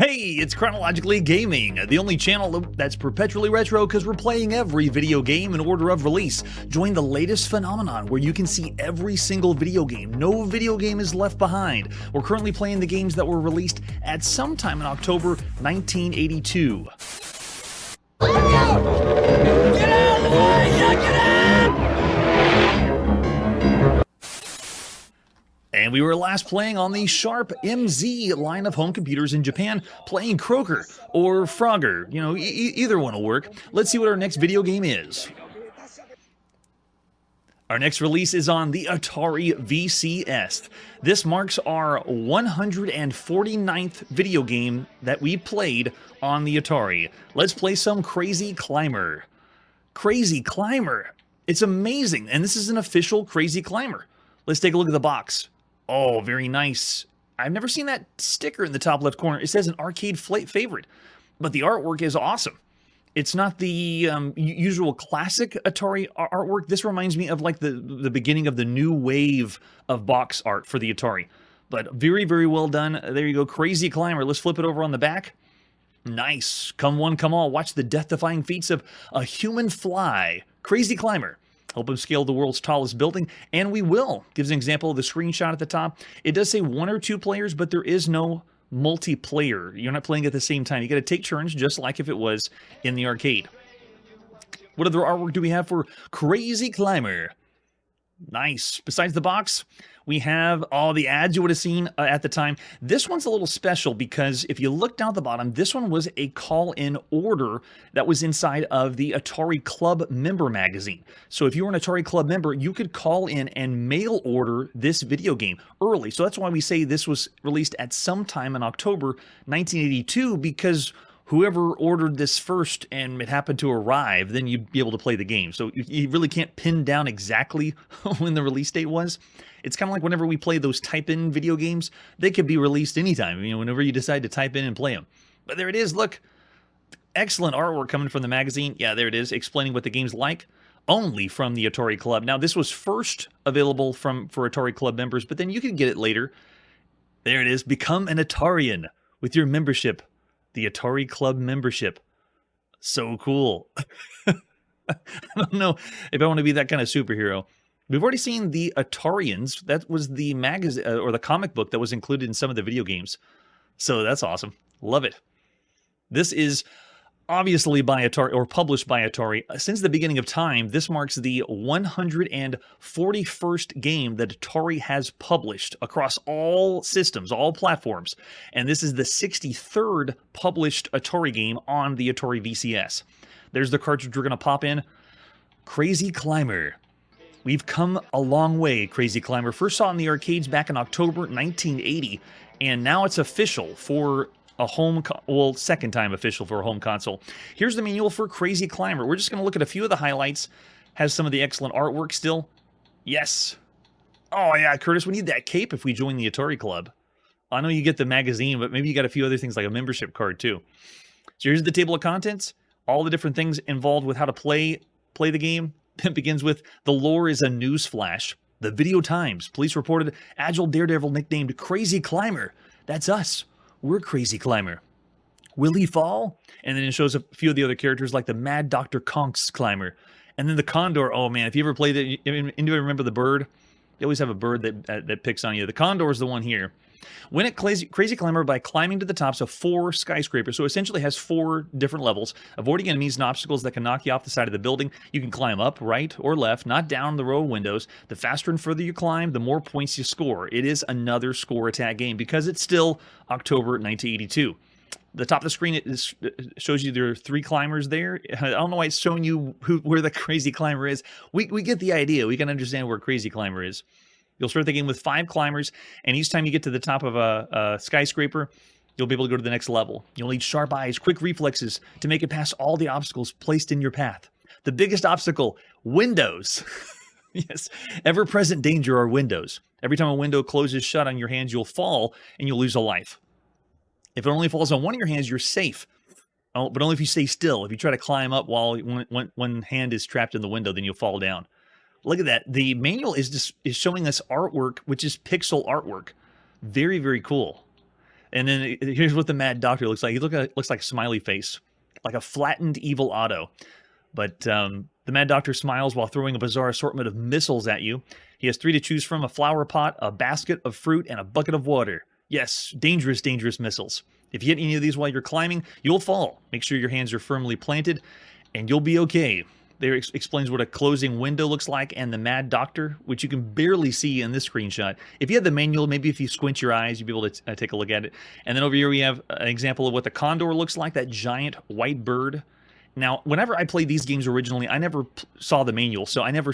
Hey, it's Chronologically Gaming, the only channel that's perpetually retro because we're playing every video game in order of release. Join the latest phenomenon where you can see every single video game. No video game is left behind. We're currently playing the games that were released at some time in October 1982. Get out of the way! Get out! And we were last playing on the Sharp MZ line of home computers in Japan, playing Croaker or Frogger. You know, either one will work. Let's see what our next video game is. Our next release is on the Atari VCS. This marks our 149th video game that we played on the Atari. Let's play some Crazy Climber. Crazy Climber. It's amazing, and this is an official Crazy Climber. Let's take a look at the box. Oh, very nice. I've never seen that sticker in the top left corner. It says an arcade favorite, but the artwork is awesome. It's not the usual classic Atari artwork. This reminds me of like the beginning of the new wave of box art for the Atari. But very, very well done. There you go, Crazy Climber. Let's flip it over on the back. Nice. Come one, come all. Watch the death-defying feats of a human fly. Crazy Climber. Help him scale the world's tallest building, and we will. Gives an example of the screenshot at the top. It does say 1 or 2 players, but there is no multiplayer. You're not playing at the same time. You got to take turns, just like if it was in the arcade. What other artwork do we have for Crazy Climber? Nice. Besides the box, we have all the ads you would have seen at the time. This one's a little special because if you look down at the bottom, this one was a call-in order that was inside of the Atari Club member magazine. So if you were an Atari Club member, you could call in and mail order this video game early. So that's why we say this was released at some time in October 1982, because whoever ordered this first and it happened to arrive, then you'd be able to play the game. So you really can't pin down exactly when the release date was. It's kind of like whenever we play those type-in video games, they could be released anytime, you know, whenever you decide to type in and play them. But there it is, look. Excellent artwork coming from the magazine. Yeah, there it is, explaining what the game's like, only from the Atari Club. Now, this was first available for Atari Club members, but then you can get it later. There it is, become an Atarian with your membership. The Atari Club membership. So cool. I don't know if I want to be that kind of superhero. We've already seen the Atarians. That was the magazine or the comic book that was included in some of the video games. So that's awesome. Love it. This is obviously by Atari, or published by Atari. Since the beginning of time, this marks the 141st game that Atari has published across all systems, all platforms. And this is the 63rd published Atari game on the Atari VCS. There's the cartridge we're going to pop in. Crazy Climber. We've come a long way, Crazy Climber. First saw it in the arcades back in October 1980, and now it's official for a second time official for a home console. Here's the manual for Crazy Climber. We're just going to look at a few of the highlights. Has some of the excellent artwork still. Yes. Oh, yeah, Curtis, we need that cape if we join the Atari Club. I know you get the magazine, but maybe you got a few other things like a membership card, too. So here's the table of contents. All the different things involved with how to play the game. It begins with the lore is a news flash. The video times. Police reported Agile Daredevil nicknamed Crazy Climber. That's us. We're Crazy Climber. Will he fall? And then it shows a few of the other characters like the Mad Dr. Conks Climber. And then the Condor. Oh man, if you ever played it, anybody remember the bird? You always have a bird that picks on you. The Condor is the one here. Win at Crazy Climber by climbing to the tops of 4 skyscrapers. So essentially has 4 different levels, avoiding enemies and obstacles that can knock you off the side of the building. You can climb up, right, or left, not down the row of windows. The faster and further you climb, the more points you score. It is another score attack game because it's still October 1982. The top of the screen, it shows you there are 3 climbers there. I don't know why it's showing you where the Crazy Climber is. We get the idea. We can understand where Crazy Climber is. You'll start the game with 5 climbers, and each time you get to the top of a skyscraper, you'll be able to go to the next level. You'll need sharp eyes, quick reflexes to make it past all the obstacles placed in your path. The biggest obstacle, windows. Yes, ever-present danger are windows. Every time a window closes shut on your hands, you'll fall, and you'll lose a life. If it only falls on one of your hands, you're safe. Oh, but only if you stay still. If you try to climb up while one hand is trapped in the window, then you'll fall down. Look at that. The manual is showing us artwork, which is pixel artwork. Very, very cool. And then here's what the Mad Doctor looks like. He looks like a smiley face, like a flattened evil Otto. But the Mad Doctor smiles while throwing a bizarre assortment of missiles at you. He has 3 to choose from: a flower pot, a basket of fruit, and a bucket of water. Yes, dangerous, dangerous missiles. If you hit any of these while you're climbing, you'll fall. Make sure your hands are firmly planted, and you'll be okay. There explains what a closing window looks like, and the Mad Doctor, which you can barely see in this screenshot. If you had the manual, maybe if you squint your eyes, you'd be able to take a look at it. And then over here we have an example of what the condor looks like, that giant white bird. Now, whenever I played these games originally, I never saw the manual, so I never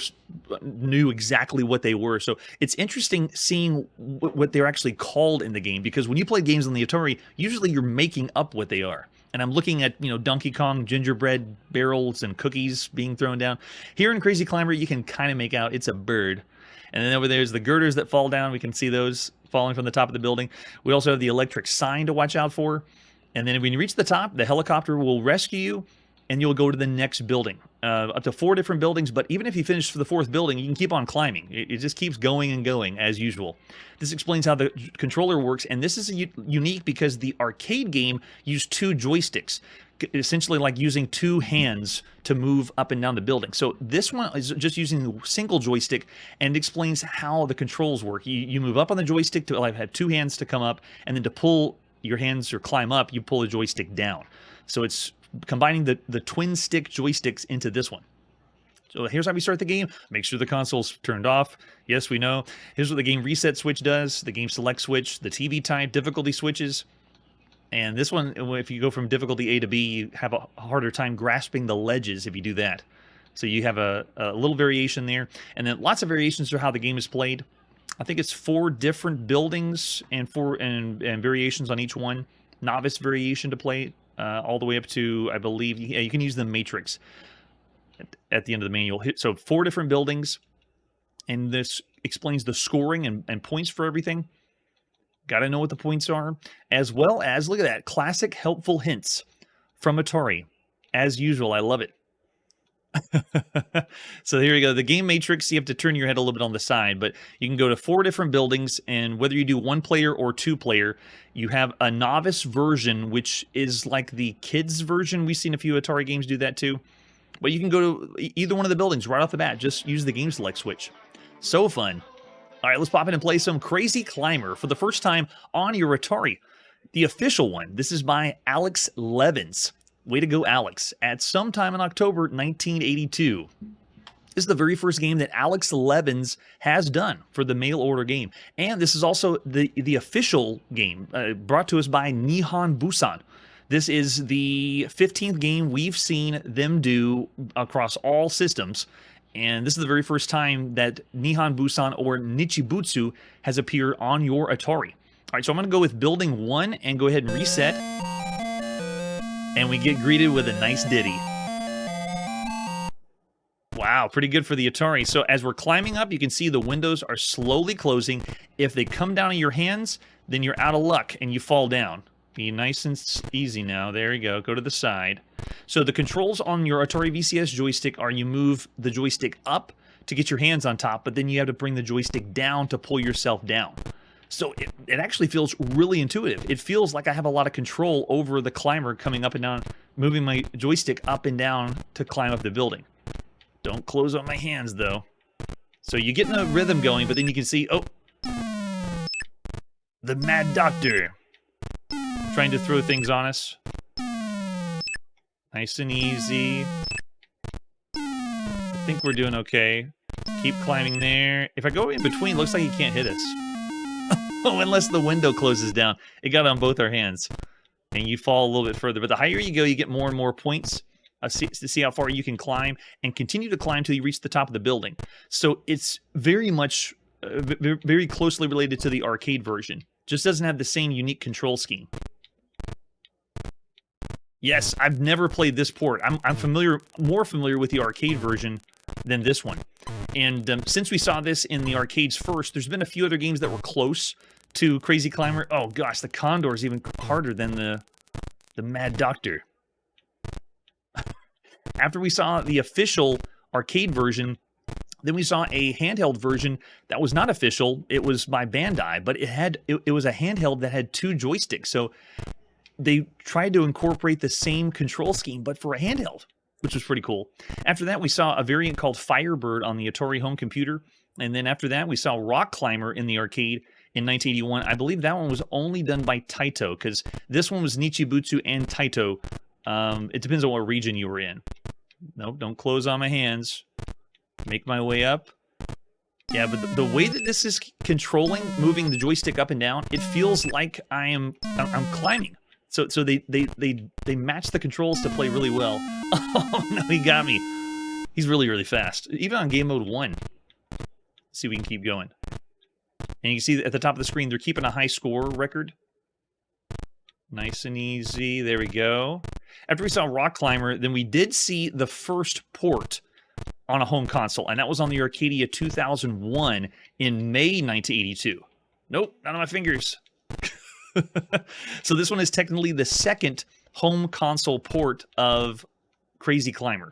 knew exactly what they were. So it's interesting seeing what they're actually called in the game, because when you play games on the Atari, usually you're making up what they are. And I'm looking at, Donkey Kong gingerbread barrels and cookies being thrown down. Here in Crazy Climber, you can kind of make out it's a bird. And then over there's the girders that fall down. We can see those falling from the top of the building. We also have the electric sign to watch out for. And then when you reach the top, the helicopter will rescue you, and you'll go to the next building. Up to 4 different buildings, but even if you finish for the 4th building, you can keep on climbing. It just keeps going and going, as usual. This explains how the controller works, and this is unique because the arcade game used 2 joysticks, essentially like using 2 hands to move up and down the building. So this one is just using a single joystick, and it explains how the controls work. You move up on the joystick to have 2 hands to come up, and then to pull your hands or climb up, you pull the joystick down. So it's combining the twin stick joysticks into this one. So here's how we start the game. Make sure the console's turned off. Yes, we know. Here's what the game reset switch does, the game select switch, the TV type, difficulty switches. And this one, if you go from difficulty A to B, you have a harder time grasping the ledges if you do that. So you have a little variation there. And then lots of variations for how the game is played. I think it's 4 different buildings and variations on each one. Novice variation to play all the way up to, I believe, you can use the matrix at the end of the manual. So 4 different buildings, and this explains the scoring and points for everything. Got to know what the points are, as well as, look at that, classic helpful hints from Atari. As usual, I love it. So here we go. The game matrix, you have to turn your head a little bit on the side, but you can go to 4 different buildings, and whether you do 1 player or 2 player, you have a novice version, which is like the kids version. We've seen a few Atari games do that too. But you can go to either one of the buildings right off the bat. Just use the game select switch. So fun. All right, let's pop in and play some Crazy Climber for the first time on your Atari. The official one. This is by Alex Levins. Way to go, Alex. At some time in October 1982. This is the very first game that Alex Levins has done for the mail order game. And this is also the official game brought to us by Nihon Busan. This is the 15th game we've seen them do across all systems. And this is the very first time that Nihon Busan or Nichibutsu has appeared on your Atari. All right, so I'm going to go with building 1 and go ahead and reset. And we get greeted with a nice ditty. Wow, pretty good for the Atari. So as we're climbing up, you can see the windows are slowly closing. If they come down in your hands, then you're out of luck and you fall down. Be nice and easy now. There you go. Go to the side. So the controls on your Atari VCS joystick are you move the joystick up to get your hands on top, but then you have to bring the joystick down to pull yourself down. So it actually feels really intuitive. It feels like I have a lot of control over the climber coming up and down, moving my joystick up and down to climb up the building. Don't close on my hands, though. So you get in a rhythm going, but then you can see, oh, the Mad Doctor trying to throw things on us. Nice and easy. I think we're doing okay. Keep climbing there. If I go in between, it looks like he can't hit us. Oh, unless the window closes down. It got on both our hands. And you fall a little bit further. But the higher you go, you get more and more points to see how far you can climb. And continue to climb till you reach the top of the building. So it's very much, very closely related to the arcade version. Just doesn't have the same unique control scheme. Yes, I've never played this port. I'm more familiar with the arcade version than this one. And since we saw this in the arcades first, there's been a few other games that were close to Crazy Climber. Oh gosh, the Condor is even harder than the Mad Doctor. After we saw the official arcade version, Then we saw a handheld version that was not official. It was by Bandai, but it was a handheld that had 2 joysticks. So they tried to incorporate the same control scheme, but for a handheld, which was pretty cool. After that, we saw a variant called Firebird on the Atari home computer. And then after that, we saw Rock Climber in the arcade in 1981. I believe that one was only done by Taito, because this one was Nichibutsu and Taito. It depends on what region you were in. Nope, don't close on my hands. Make my way up. Yeah, but the way that this is controlling, moving the joystick up and down, it feels like I'm climbing. So they match the controls to play really well. Oh no, he got me. He's really, really fast. Even on game mode 1. Let's see if we can keep going. And you can see at the top of the screen, they're keeping a high score record. Nice and easy. There we go. After we saw Rock Climber, then we did see the first port on a home console, and that was on the Arcadia 2001 in May 1982. Nope, not on my fingers. So this one is technically the second home console port of Crazy Climber.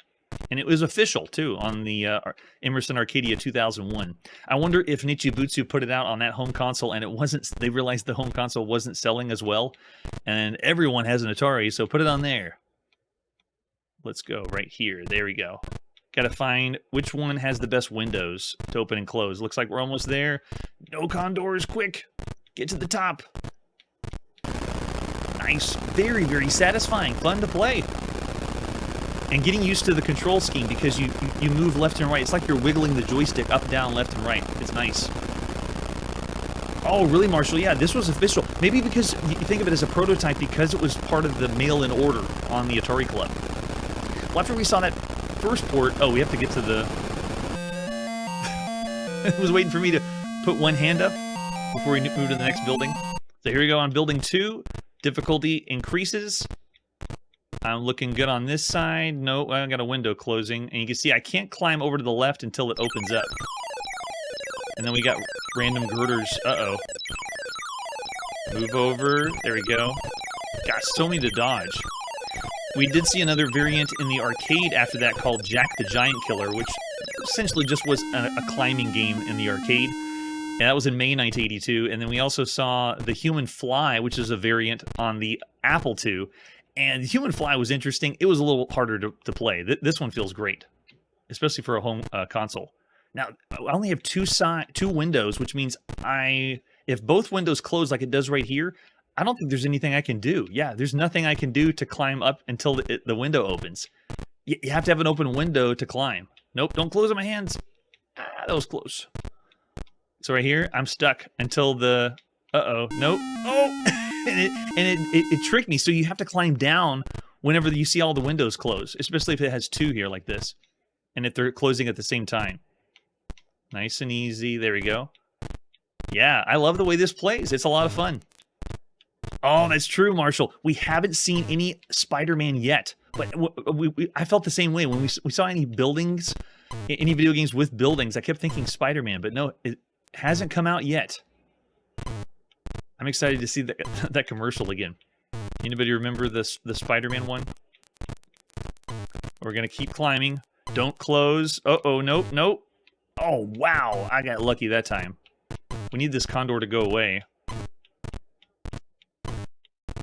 And it was official, too, on the Emerson Arcadia 2001. I wonder if Nichibutsu put it out on that home console and it wasn't. They realized the home console wasn't selling as well. And everyone has an Atari, so put it on there. Let's go right here. There we go. Got to find which one has the best windows to open and close. Looks like we're almost there. No condors, quick. Get to the top. Nice. Very, very satisfying. Fun to play. And getting used to the control scheme because you move left and right. It's like you're wiggling the joystick up, down, left, and right. It's nice. Oh, really, Marshall? Yeah, this was official. Maybe because you think of it as a prototype because it was part of the mail-in order on the Atari Club. Well, after we saw that first port... Oh, we have to get to the... It was waiting for me to put one hand up before we move to the next building. So here we go on building 2. Difficulty increases. I'm looking good on this side. No, I got a window closing. And you can see I can't climb over to the left until it opens up. And then we got random girders. Uh-oh. Move over. There we go. Gosh, so many to dodge. We did see another variant in the arcade after that called Jack the Giant Killer, which essentially just was a climbing game in the arcade. And that was in May 1982. And then we also saw the Human Fly, which is a variant on the Apple II. And the Human Fly was interesting. It was a little harder to play. This one feels great, especially for a home console. Now, I only have two windows, which means if both windows close like it does right here, I don't think there's anything I can do. Yeah, there's nothing I can do to climb up until the window opens. You have to have an open window to climb. Nope, don't close on my hands. Ah, that was close. So right here, I'm stuck until the... Uh-oh, nope. Oh! and it tricked me. So you have to climb down whenever you see all the windows close, especially if it has 2 here like this, and if they're closing at the same time. Nice and easy. There we go. Yeah, I love the way this plays. It's a lot of fun. Oh, that's true, Marshall. We haven't seen any Spider-Man yet, but I felt the same way when we saw any buildings, any video games with buildings. I kept thinking Spider-Man, but no, it hasn't come out yet. I'm excited to see that commercial again. Anybody remember the Spider-Man one? We're going to keep climbing. Don't close. Uh-oh, nope, nope. Oh, wow. I got lucky that time. We need this condor to go away.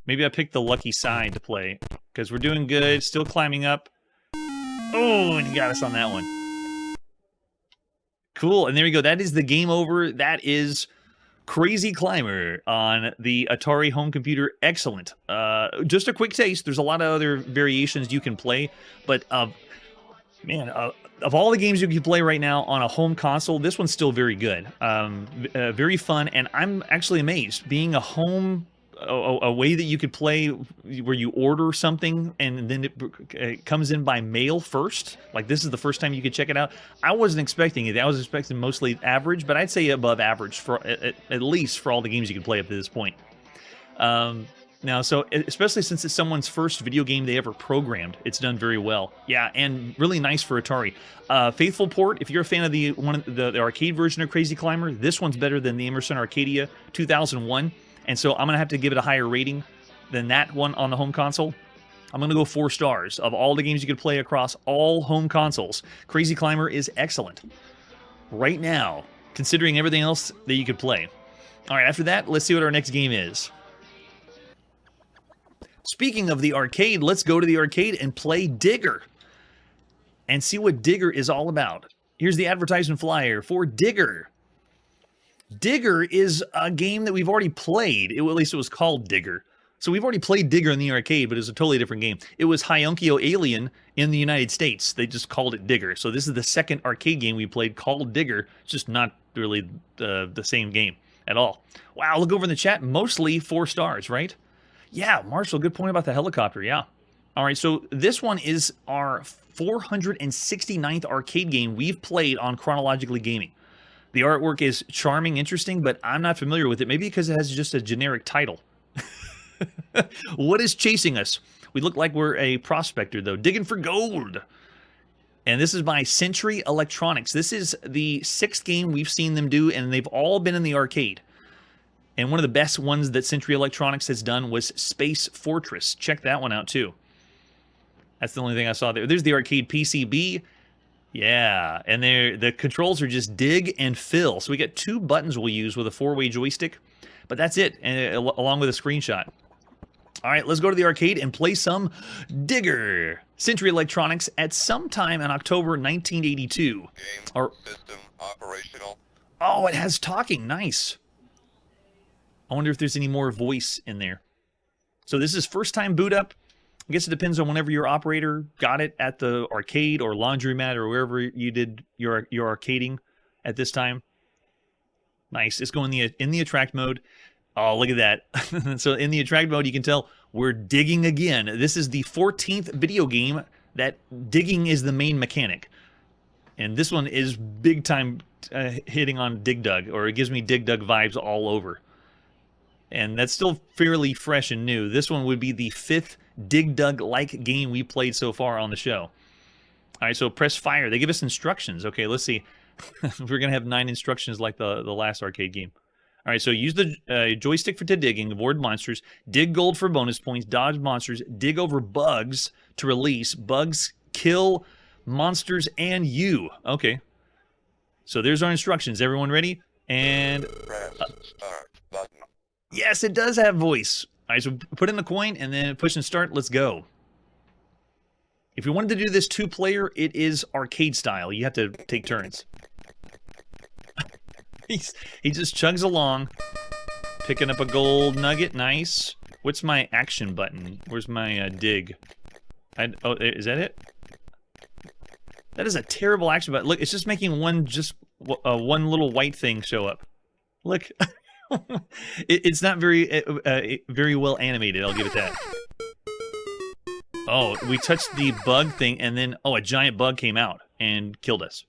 Maybe I picked the lucky side to play, because we're doing good. Still climbing up. Oh, and he got us on that one. Cool, and there we go. That is the game over. That is... Crazy Climber on the Atari home computer. Excellent. Just a quick taste. There's a lot of other variations you can play, but man, of all the games you can play right now on a home console, this one's still very good. Very fun, and I'm actually amazed. Being a way that you could play where you order something and then it comes in by mail first. Like this is the first time you could check it out. I wasn't expecting it. I was expecting mostly average, but I'd say above average for at least for all the games you could play up to this point. Now, so especially since it's someone's first video game they ever programmed, it's done very well. Yeah, and really nice for Atari. Faithful port. If you're a fan of the arcade version of Crazy Climber, this one's better than the Emerson Arcadia 2001. And so I'm going to have to give it a higher rating than that one on the home console. I'm going to go 4 stars. Of all the games you could play across all home consoles, Crazy Climber is excellent. right now, considering everything else that you could play. All right, after that, let's see what our next game is. Speaking of the arcade, let's go to the arcade and play Digger and see what Digger is all about. Here's the advertisement flyer for Digger. Digger is a game that we've already played. At least it was called Digger. So we've already played Digger in the arcade, but it was a totally different game. It was Hyonkyo Alien in the United States. They just called it Digger. So this is the second arcade game we played called Digger. It's just not really the same game at all. Wow, look over in the chat. Mostly 4 stars, right? Yeah, Marshall, good point about the helicopter. Yeah. All right, so this one is our 469th arcade game we've played on Chronologically Gaming. The artwork is charming, interesting, but I'm not familiar with it. Maybe because it has just a generic title. What is chasing us? We look like we're a prospector, though, digging for gold. And this is by Century Electronics. This is the 6th game we've seen them do, and they've all been in the arcade. And one of the best ones that Century Electronics has done was Space Fortress. Check that one out, too. That's the only thing I saw there. There's the arcade PCB. Yeah, and the controls are just dig and fill. So we got 2 buttons we'll use with a 4-way joystick. But that's it, and along with a screenshot. All right, let's go to the arcade and play some Digger. Century Electronics at some time in October 1982. Game system operational. Oh, it has talking. Nice. I wonder if there's any more voice in there. So this is first time boot up. I guess it depends on whenever your operator got it at the arcade or laundromat or wherever you did your arcading at this time. Nice. It's going in the attract mode. Oh, look at that. So in the attract mode, you can tell we're digging again. This is the 14th video game that digging is the main mechanic. And this one is big time hitting on Dig Dug, or it gives me Dig Dug vibes all over. And that's still fairly fresh and new. This one would be the 5th Dig Dug-like game we played so far on the show. All right, so press fire. They give us instructions. Okay, let's see. We're going to have 9 instructions like the last arcade game. All right, so use the joystick for digging, avoid monsters, dig gold for bonus points, dodge monsters, dig over bugs to release, bugs kill monsters and you. Okay, so there's our instructions. Everyone ready? And Press start button. yes, it does have voice. All right, so put in the coin and then push and start. Let's go. If you wanted to do this 2-player, it is arcade style. You have to take turns. He just chugs along, picking up a gold nugget. Nice. What's my action button? Where's my dig? Oh, is that it? That is a terrible action button. Look, it's just making one little white thing show up. Look. It's not very well animated, I'll give it that. Oh, we touched the bug thing, and then, a giant bug came out and killed us.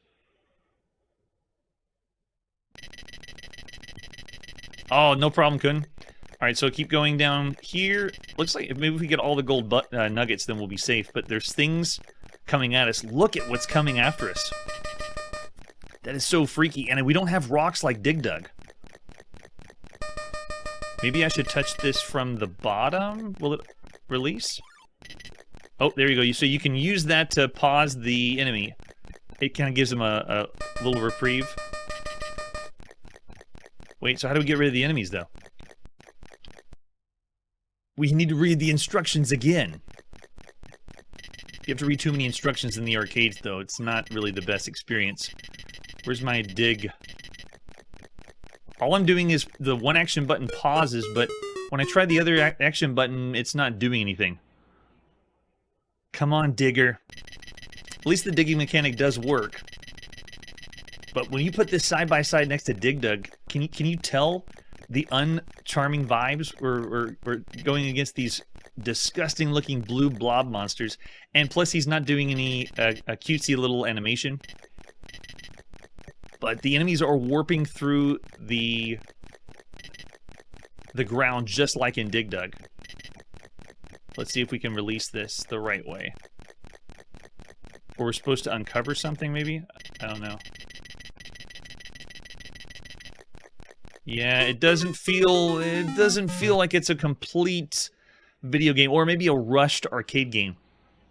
Oh, no problem, Kun. All right, so keep going down here. Looks like maybe if we get all the gold nuggets, then we'll be safe. But there's things coming at us. Look at what's coming after us. That is so freaky. And we don't have rocks like Dig Dug. Maybe I should touch this from the bottom. Will it release? Oh, there you go. So you can use that to pause the enemy. It kind of gives them a little reprieve. Wait, so how do we get rid of the enemies, though? We need to read the instructions again. You have to read too many instructions in the arcades, though. It's not really the best experience. Where's my dig? All I'm doing is the one action button pauses, but when I try the other action button, it's not doing anything. Come on, Digger. At least the digging mechanic does work. But when you put this side by side next to Dig Dug, can you tell the uncharming vibes? We're going against these disgusting looking blue blob monsters, and plus he's not doing any a cutesy little animation. But the enemies are warping through the ground just like in Dig Dug. Let's see if we can release this the right way. Or we're supposed to uncover something, maybe? I don't know. Yeah, it doesn't feel like it's a complete video game, or maybe a rushed arcade game.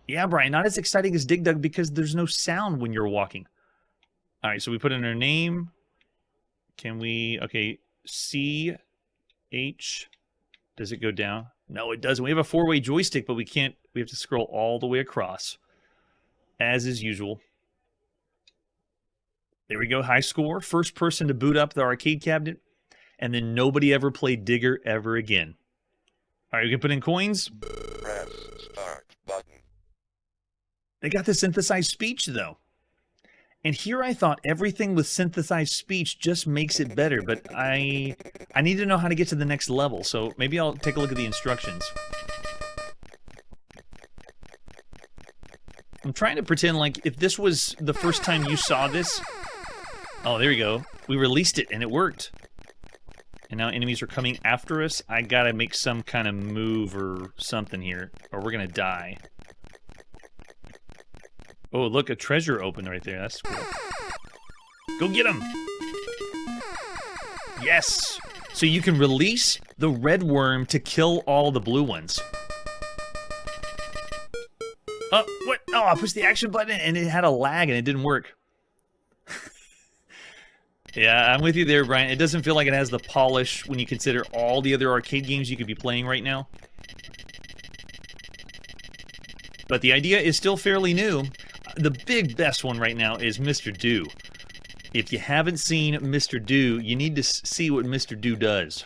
Yeah, Brian, not as exciting as Dig Dug because there's no sound when you're walking. All right, so we put in our name. Can we, okay, C, H, does it go down? No, it doesn't. We have a 4-way joystick, but we can't, we have to scroll all the way across, as is usual. There we go, high score. First person to boot up the arcade cabinet, and then nobody ever played Digger ever again. All right, we can put in coins. Press start button. They got the synthesized speech, though. And here I thought everything with synthesized speech just makes it better, but I need to know how to get to the next level, so maybe I'll take a look at the instructions. I'm trying to pretend like if this was the first time you saw this... Oh, there you go. We released it, and it worked. And now enemies are coming after us. I gotta make some kind of move or something here, or we're gonna die. Oh, look, a treasure opened right there. That's cool. Go get him! Yes! So you can release the red worm to kill all the blue ones. Oh, what? Oh, I pushed the action button and it had a lag and it didn't work. Yeah, I'm with you there, Brian. It doesn't feel like it has the polish when you consider all the other arcade games you could be playing right now. But the idea is still fairly new. The big best one right now is Mr. Do. If you haven't seen Mr. Do, you need to see what Mr. Do does.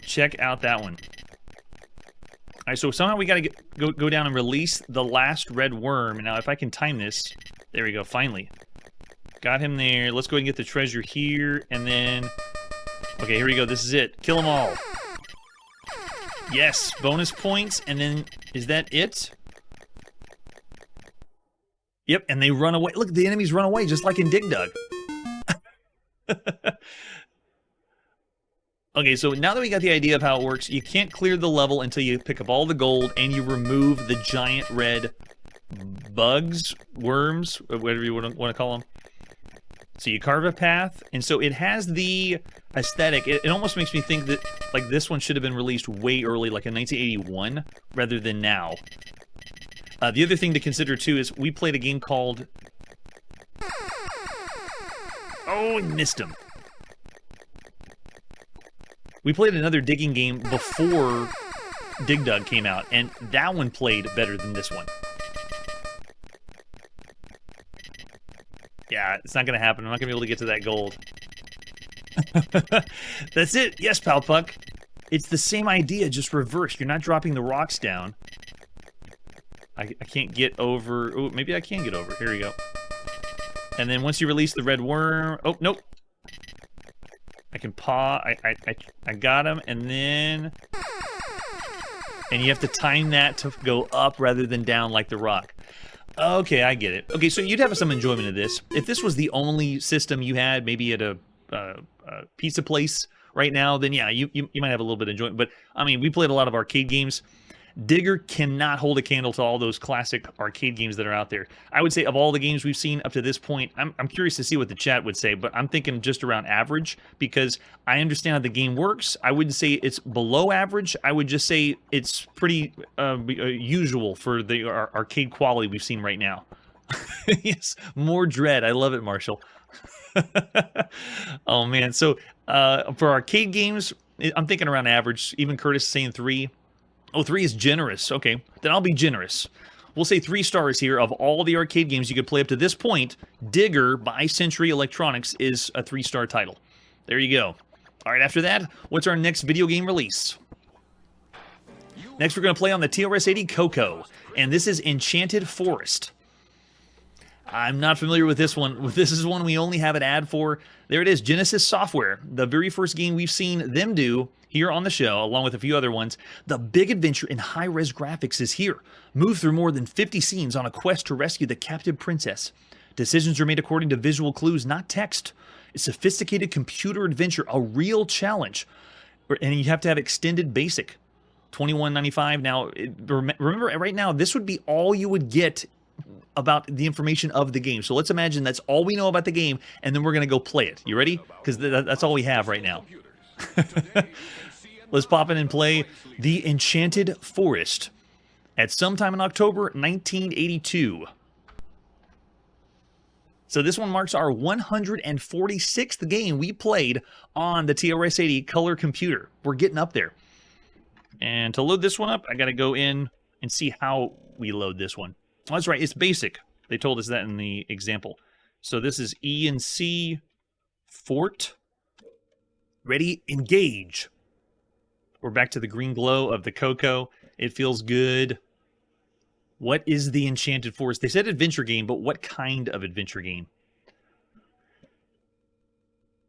Check out that one. All right, so somehow we got to go down and release the last red worm. Now, if I can time this, there we go, finally. Got him there. Let's go ahead and get the treasure here, and then... Okay, here we go. This is it. Kill them all. Yes, bonus points, and then... Is that it? Yep, and they run away. Look, the enemies run away, just like in Dig Dug. Okay, so now that we got the idea of how it works, you can't clear the level until you pick up all the gold and you remove the giant red bugs, worms, whatever you want to call them. So you carve a path, and so it has the aesthetic. It almost makes me think that like this one should have been released way early, like in 1981, rather than now. The other thing to consider, too, is we played a game called... Oh, I missed him. We played another digging game before Dig Dug came out, and that one played better than this one. Yeah, it's not going to happen. I'm not going to be able to get to that gold. That's it. Yes, Pal Puck. It's the same idea, just reversed. You're not dropping the rocks down. I can't get over... Oh, maybe I can get over. Here we go. And then once you release the red worm... Oh, nope. I can paw. I got him, and then... And you have to time that to go up rather than down like the rock. Okay, I get it. Okay, so you'd have some enjoyment of this. If this was the only system you had, maybe at a pizza place right now, then yeah, you might have a little bit of enjoyment. But, I mean, we played a lot of arcade games. Digger cannot hold a candle to all those classic arcade games that are out there. I would say of all the games we've seen up to this point, I'm curious to see what the chat would say, but I'm thinking just around average because I understand how the game works. I wouldn't say it's below average. I would just say it's pretty usual for the arcade quality we've seen right now. Yes, more dread. I love it, Marshall. Oh, man. So for arcade games, I'm thinking around average. Even Curtis is saying 3. Oh, 3 is generous. Okay, then I'll be generous. We'll say 3 stars here. Of all the arcade games you could play up to this point, Digger by Century Electronics is a 3-star title. There you go. All right, after that, what's our next video game release? Next, we're going to play on the TRS-80 Coco, and this is Enchanted Forest. I'm not familiar with this one. This is one we only have an ad for. There it is, Genesis Software, the very first game we've seen them do here on the show, along with a few other ones. The big adventure in high-res graphics is here. Move through more than 50 scenes on a quest to rescue the captive princess. Decisions are made according to visual clues, not text. A sophisticated computer adventure, a real challenge. And you have to have extended basic. $21.95. Now, remember, right now, this would be all you would get about the information of the game. So let's imagine that's all we know about the game, and then we're going to go play it. You ready? Because that's all we have right now. Let's pop in and play The Enchanted Forest at sometime in October 1982. So this one marks our 146th game we played on the TRS-80 color computer. We're getting up there. And to load this one up, I got to go in and see how we load this one. Oh, that's right, it's basic. They told us that in the example. So this is E and C, Fort, ready, engage. We're back to the green glow of the cocoa. It feels good. What is the Enchanted Forest? They said adventure game, but what kind of adventure game?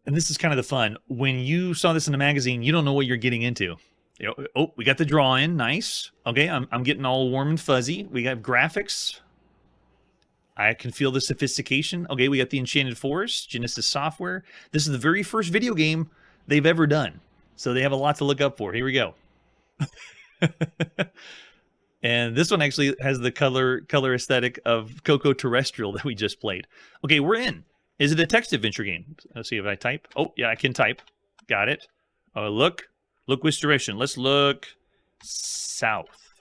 And this is kind of the fun. When you saw this in the magazine, you don't know what you're getting into. You know, oh, we got the draw in. Nice. Okay, I'm getting all warm and fuzzy. We got graphics. I can feel the sophistication. Okay, we got the Enchanted Forest, Genesis Software. This is the very first video game they've ever done. So they have a lot to look up for. Here we go. And this one actually has the color aesthetic of Coco Terrestrial that we just played. Okay, we're in. Is it a text adventure game? Let's see if I type. Oh, yeah, I can type. Got it. Look which direction. Let's look south.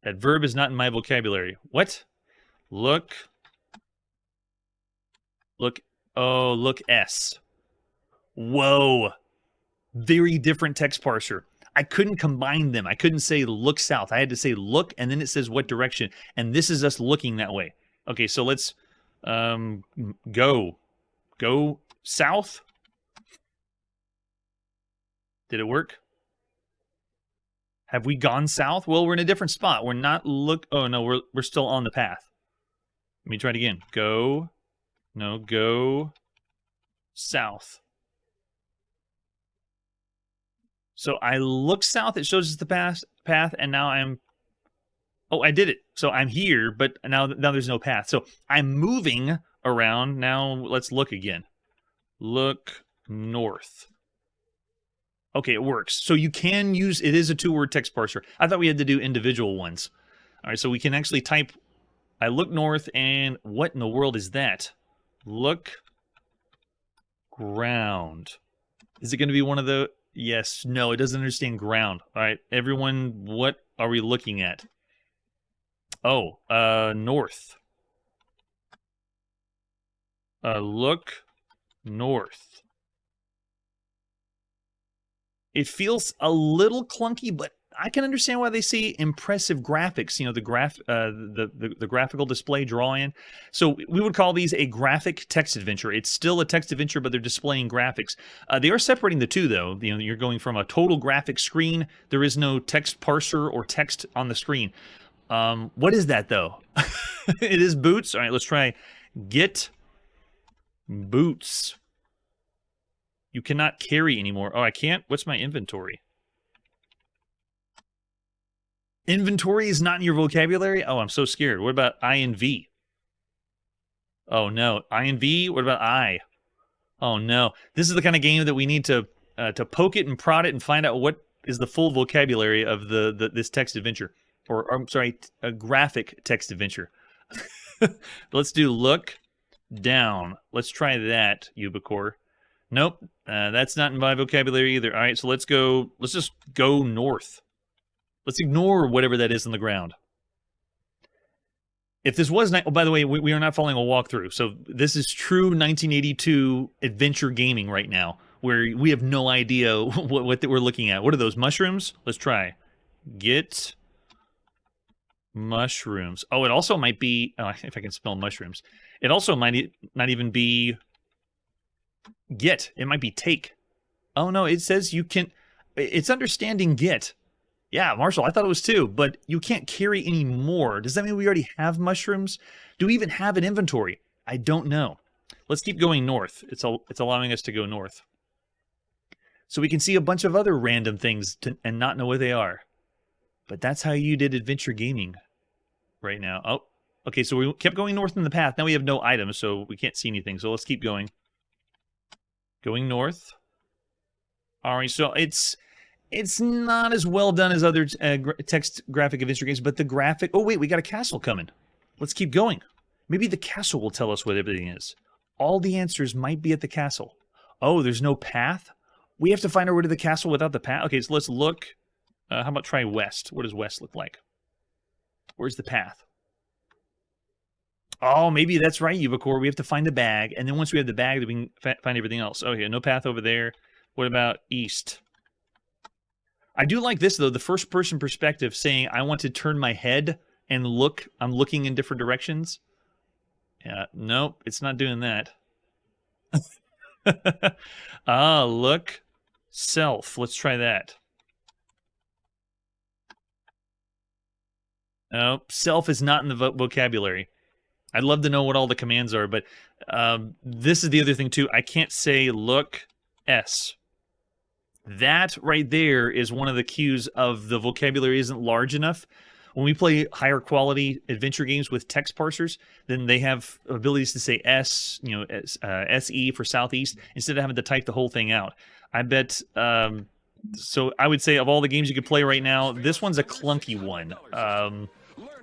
That verb is not in my vocabulary. What? Look. Oh, look S. Whoa. Very different text parser. I couldn't combine them. I couldn't say look south. I had to say look, and then it says what direction. And this is us looking that way. Okay, so let's go south. Did it work? Have we gone south? Well, we're in a different spot. We're not oh no, we're still on the path. Let me try it again. Go south. So I look south, it shows us the path, and now oh, I did it. So I'm here, but now there's no path. So I'm moving around. Now let's look again. Look north. Okay, it works. So you can use, it is a 2-word text parser. I thought we had to do individual ones. All right, so we can actually type, I look north, and what in the world is that? Look ground. Is it going to be one of the... Yes, no, it doesn't understand ground. All right, everyone, what are we looking at? Oh, north. Look north. It feels a little clunky, but I can understand why they say impressive graphics. You know, the graphical display draw-in. So we would call these a graphic text adventure. It's still a text adventure, but they're displaying graphics. They are separating the two, though. You know, you're going from a total graphic screen. There is no text parser or text on the screen. What is that, though? It is boots. All right, let's try get boots. You cannot carry anymore. Oh, I can't? What's my inventory? Inventory is not in your vocabulary? Oh, I'm so scared. What about I and V? Oh, no. I and V? What about I? Oh, no. This is the kind of game that we need to poke it and prod it and find out what is the full vocabulary of this text adventure. Or I'm sorry, a graphic text adventure. Let's do look down. Let's try that, Ubicore. Nope. That's not in my vocabulary either. All right, so let's just go north. Let's ignore whatever that is on the ground. If this was... Oh, by the way, we are not following a walkthrough. So this is true 1982 adventure gaming right now, where we have no idea what we're looking at. What are those, mushrooms? Let's try. Get mushrooms. Oh, it also might be... Oh, if I can spell mushrooms. It also might not even be get. It might be take. Oh, no, it says you can... It's understanding get. Yeah, Marshall, I thought it was 2, but you can't carry any more. Does that mean we already have mushrooms? Do we even have an inventory? I don't know. Let's keep going north. It's allowing us to go north. So we can see a bunch of other random things and not know what they are. But that's how you did adventure gaming right now. Oh, okay, so we kept going north in the path. Now we have no items, so we can't see anything. So let's keep going. Going north. All right, so it's not as well done as other text graphic adventure games, but the graphic... Oh, wait, we got a castle coming. Let's keep going. Maybe the castle will tell us what everything is. All the answers might be at the castle. Oh, there's no path? We have to find our way to the castle without the path? Okay, so let's look. How about try west? What does west look like? Where's the path? Oh, maybe that's right, Ubicore. We have to find the bag, and then once we have the bag, then we can find everything else. Oh, yeah, no path over there. What about east? I do like this, though, the first-person perspective saying, I want to turn my head and look. I'm looking in different directions. Yeah, nope, it's not doing that. Ah, look. Self. Let's try that. No, self is not in the vocabulary. I'd love to know what all the commands are, but this is the other thing, too. I can't say look, S. That right there is one of the cues of the vocabulary isn't large enough. When we play higher quality adventure games with text parsers, then they have abilities to say S, SE for southeast, instead of having to type the whole thing out. I bet, so I would say of all the games you could play right now, this one's a clunky one.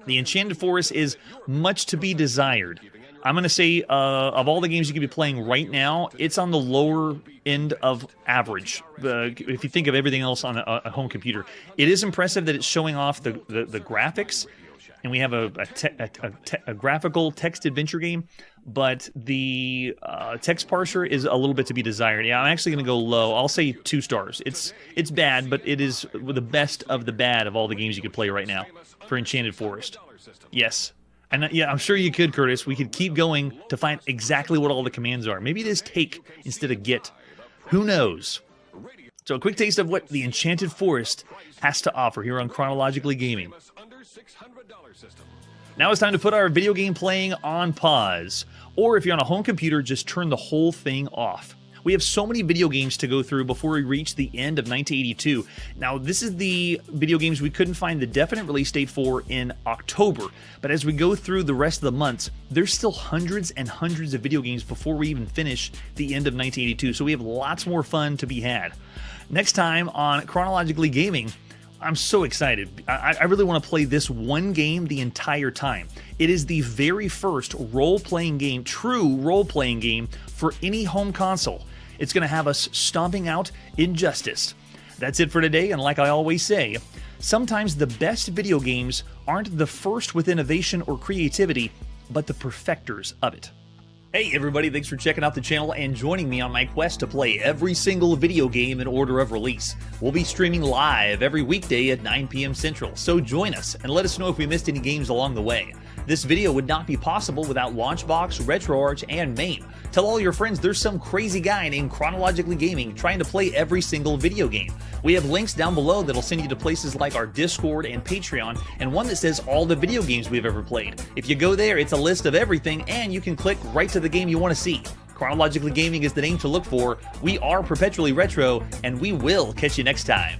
The Enchanted Forest is much to be desired. I'm going to say of all the games you could be playing right now, it's on the lower end of average. If you think of everything else on a home computer, it is impressive that it's showing off the graphics, and we have a graphical text adventure game, but the text parser is a little bit to be desired. Yeah, I'm actually going to go low. I'll say 2 stars. It's bad, but it is the best of the bad of all the games you could play right now for Enchanted Forest. Yes. And yeah, I'm sure you could, Curtis. We could keep going to find exactly what all the commands are. Maybe it is take instead of get. Who knows? So a quick taste of what the Enchanted Forest has to offer here on Chronologically Gaming. Now it's time to put our video game playing on pause. Or if you're on a home computer, just turn the whole thing off. We have so many video games to go through before we reach the end of 1982. Now, this is the video games we couldn't find the definite release date for in October. But as we go through the rest of the months, there's still hundreds and hundreds of video games before we even finish the end of 1982. So we have lots more fun to be had. Next time on Chronologically Gaming, I'm so excited. I really want to play this one game the entire time. It is the very first role-playing game, true role-playing game for any home console. It's going to have us stomping out Injustice. That's it for today, and like I always say, sometimes the best video games aren't the first with innovation or creativity, but the perfecters of it. Hey everybody, thanks for checking out the channel and joining me on my quest to play every single video game in order of release. We'll be streaming live every weekday at 9 p.m. Central, so join us and let us know if we missed any games along the way. This video would not be possible without Launchbox, RetroArch, and MAME. Tell all your friends there's some crazy guy named Chronologically Gaming trying to play every single video game. We have links down below that'll send you to places like our Discord and Patreon, and one that says all the video games we've ever played. If you go there, it's a list of everything, and you can click right to the game you want to see. Chronologically Gaming is the name to look for. We are perpetually retro, and we will catch you next time.